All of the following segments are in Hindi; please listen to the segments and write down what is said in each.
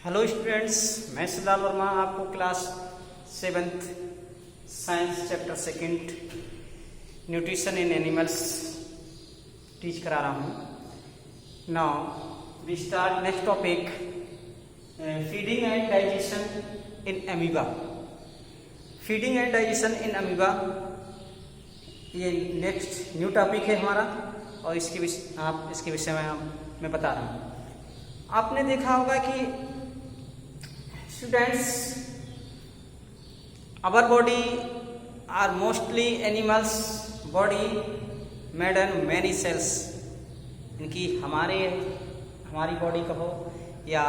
हेलो स्टूडेंट्स, मैं सिद्धार्थ वर्मा आपको class 7th science chapter 2 nutrition in animals teach करा रहा हूँ। Now we start next topic, feeding and digestion in amoeba. Feeding and digestion in amoeba ये नेक्स्ट न्यू टॉपिक है हमारा, और इसके विषय में मैं बता रहा हूँ। आपने देखा होगा कि students, our body are mostly animals body made in many cells। इनकी हमारी बॉडी कहो या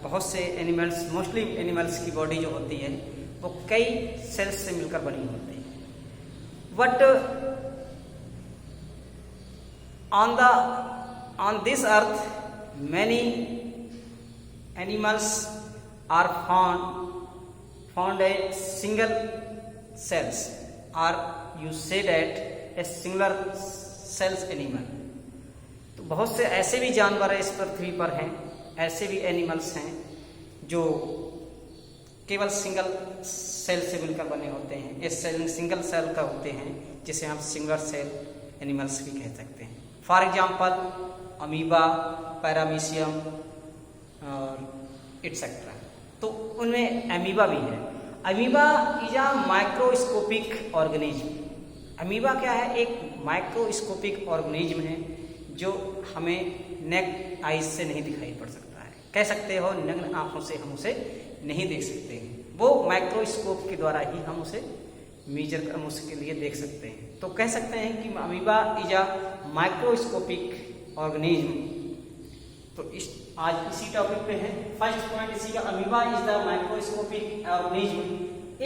बहुत से एनिमल्स, मोस्टली एनिमल्स की बॉडी जो होती है वो कई सेल्स से मिलकर बनी होती है। But on this earth many animals are found a single cells, or you say that a singular cells animal। तो बहुत से ऐसे भी जानवर इस पृथ्वी पर हैं, ऐसे भी एनिमल्स हैं जो केवल सिंगल सेल से मिलकर बने होते हैं। ये सेल सिंगल सेल का होते हैं, जिसे हम सिंगुलर सेल एनिमल्स भी कह सकते हैं। फॉर एग्जाम्पल अमीबा, पैरामीशियम और एटसेट्रा। तो उनमें अमीबा भी है। Amoeba is a microscopic organism. Amoeba क्या है? एक माइक्रोस्कोपिक ऑर्गेनिज्म है जो हमें नेक्ड आइज से नहीं दिखाई पड़ सकता है। कह सकते हो नग्न आंखों से हम उसे नहीं देख सकते हैं, वो माइक्रोस्कोप के द्वारा ही हम उसे उसके लिए देख सकते हैं। तो कह सकते हैं कि amoeba is a microscopic organism. तो आज इसी टॉपिक पे है। फर्स्ट पॉइंट इसी का, amoeba is the microscopic organism.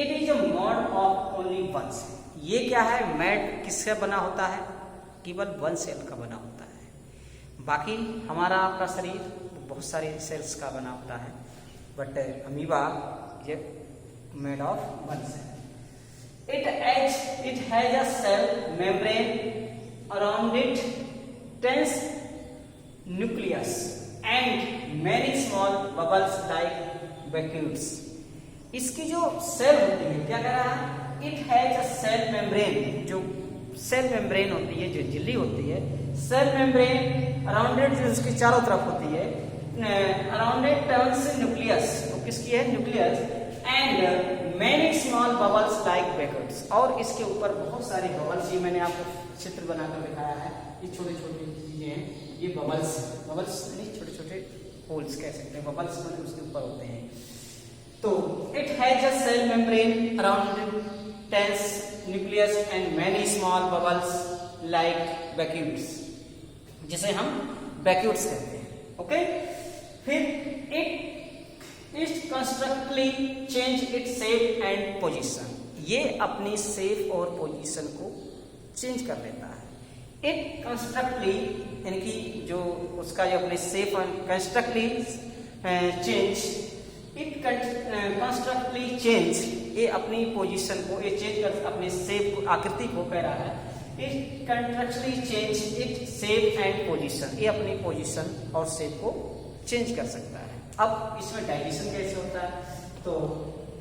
It is a made of only one cell. ये क्या है? मेड किससे बना होता है? केवल वन सेल का बना होता है। बाकी हमारा आपका शरीर बहुत सारे सेल्स का बना होता है, बट अमीबा ये made of one cell. It has a cell membrane around it, dense nucleus and many small bubbles like vacuoles। इसकी जो सेल होती है, क्या कह रहा है? It has a cell membrane. जो सेल मेम्ब्रेन होती है, जो झिल्ली होती है, सेल मेम्ब्रेन अराउंडेड जो उसके चारों तरफ होती है, अराउंडेड टर्न्स न्यूक्लियस। तो किसकी है? Nucleus. And many small bubbles like vacuoles. और इसके ऊपर बहुत सारे बबल्स, ये मैंने आपको चित्र बनाकर दिखाया है। ये छोटे छोटे चीजें हैं, ये बबल्स नहीं, छोटे छोटे होल्स कह सकते हैं। बबल्स मतलब उसके ऊपर होते हैं। तो it has a cell membrane around dense nucleus and many small bubbles like vacuoles, जिसे हम vacuoles कहते हैं। ओके, फिर it constantly change its shape and position। ये अपनी शेप और पोजीशन को चेंज कर लेता है। इट कंस्ट्रक्टली, यानी कि जो उसका जो अपने shape कंस्ट्रक्टली change, it constantly change, ये अपनी पोजीशन को ये चेंज कर, अपने शेप को, आकृति को कह रहा है। It constantly change it shape and position. ये अपनी पोजीशन और शेप को चेंज कर सकता है। अब इसमें डाइजेशन कैसे होता है? तो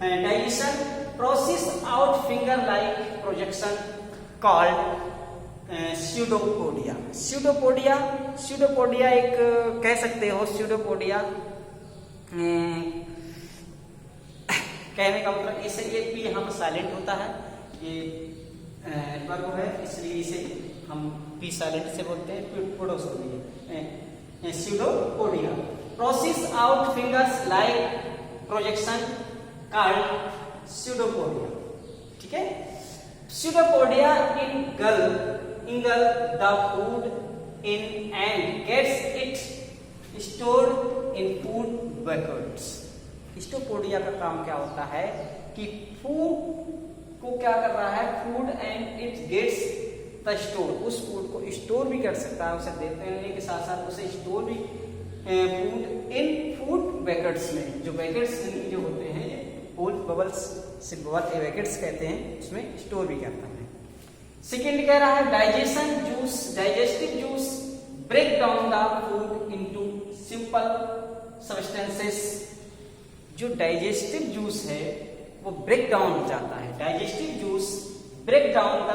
digestion process out finger like projection called pseudopodia. Pseudopodia एक कह सकते हो, स्यूडोपोडिया कहने का मतलब इसे, ये भी यहाँ पर साइलेंट होता है, ये वर्ग है, इसलिए इसे हम पी साइलेंट से बोलते हैं। Pseudopodia process out fingers like projection called pseudopodia. ठीक है। Pseudopodia ingal the food in and gets it stored in food buckets। स्टोपोडिया का काम क्या होता है कि फूड को क्या कर रहा है? Food and it gets the store. उस फूड को स्टोर भी कर सकता है, उसे देते हैं के साथ साथ उसे स्टोर भी फूड इन फूड बैकेट्स में। जो बैकेट्स जो होते हैं, होल बबल्स से बबल बैकेट्स कहते हैं, उसमें स्टोर भी करता है। सेकेंड कह रहा है digestive juice break down the food into simple substances जो डाइजेस्टिव जूस है वो ब्रेक डाउन हो जाता है। Digestive juice break down the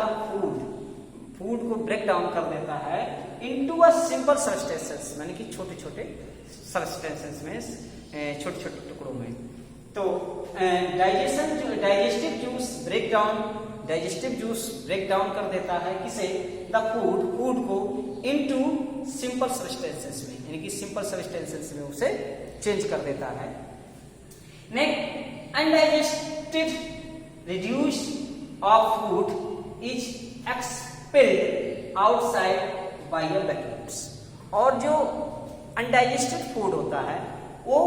food को ब्रेक डाउन कर देता है इनटू अ सिंपल सब्सटेंसेस, यानी कि छोटे छोटे सब्सटेंसेस में, छोटे छोटे टुकड़ों में। तो डाइजेस्टिव जूस ब्रेक डाउन कर देता है किसे, द फूड को इनटू सिंपल सब्सटेंसेस में, यानी कि सिंपल सब्सटेंसेस में उसे चेंज कर देता है। Next, undigested reduce of food is expelled outside by the vacuums. और जो अनडाइजेस्टेड फूड होता है वो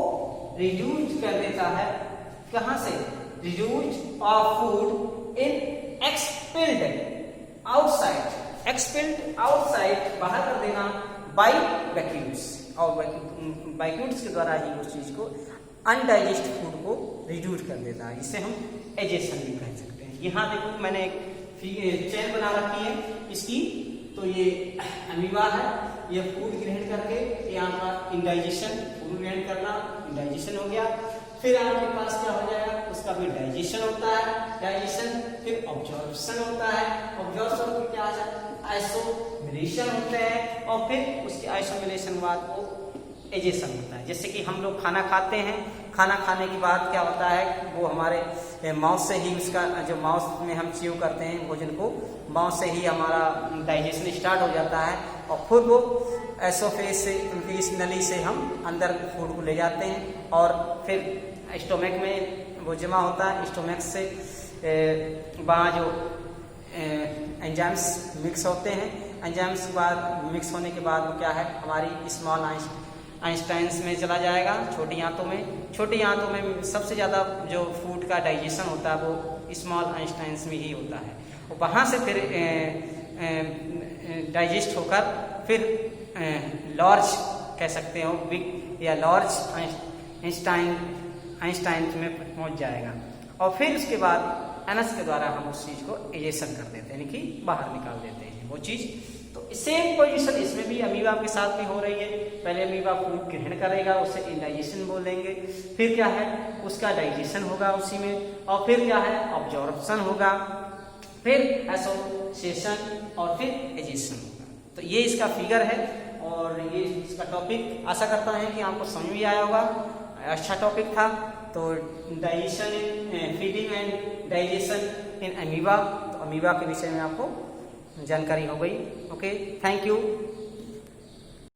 रिड्यूस कर देता है, कहां से, reduce of food in expelled outside बाहर कर देना बाय वैक्यूम्स, और वैक्यूम्स के द्वारा ही उस चीज को अनडाइजेस्ट फूड को रिड्यूस कर देता है। इसे हम एजेशन भी कह सकते हैं। यहाँ देखो मैंने एक चेन बना रखी है इसकी, तो ये अमीबा है, ये फूड ग्रहण करके यहाँ पर इंडाइजेशन, फूड ग्रहण करना इंडाइजेशन हो गया। फिर आपके पास क्या हो जाएगा, उसका भी डाइजेशन होता है, डाइजेशन, फिर ऑब्जॉर्प्शन होता है, ऑब्जॉर्प्शन फिर क्या है, आइसोमिलेशन होते हैं, और फिर उसके आइसोमिलेशन के बाद वो एजेशन होता है। जैसे कि हम लोग खाना खाते हैं, खाना खाने के बाद क्या होता है, वो हमारे माउथ से ही उसका जो माउथ में हम च्यू करते हैं भोजन को, माउथ से ही हमारा डाइजेशन स्टार्ट हो जाता है, और फिर वो एसोफेज से, इस नली से हम अंदर फूड को ले जाते हैं, और फिर स्टोमक में वो जमा होता है। स्टोमक से वहाँ जो एंजाइम्स मिक्स होते हैं, एंजाइम्स के बाद मिक्स होने के बाद वो क्या है, हमारी स्मॉल आइंस्टाइन्स में चला जाएगा, छोटी आंतों में। छोटी आंतों में सबसे ज़्यादा जो फूड का डाइजेशन होता है वो स्मॉल आइंस्टाइन्स में ही होता है। और वहाँ से फिर डाइजेस्ट होकर फिर लार्ज कह सकते हो, बिग या लार्ज आइंस्टाइन में पहुँच जाएगा, और फिर उसके बाद एनस के द्वारा हम उस चीज़ को एजेशन कर देते हैं, यानी कि बाहर निकाल देते हैं वो चीज़। तो सेम पोजीशन इसमें भी अमीबा के साथ भी हो रही है। पहले अमीबा फूड ग्रहण करेगा, उसे इंडाइजेशन बोलेंगे, फिर क्या है, उसका डाइजेशन होगा उसी में, और फिर क्या है, ऑब्जॉर्प्शन होगा, फिर एसोसिएशन, और फिर एजेशन होगा। तो ये इसका फिगर है, और ये इसका टॉपिक आशा करता है कि आपको समझ में आया होगा। अच्छा टॉपिक था। तो digestion in feeding and digestion in amoeba, तो अमीबा के विषय में आपको जानकारी हो गई। Okay, thank you.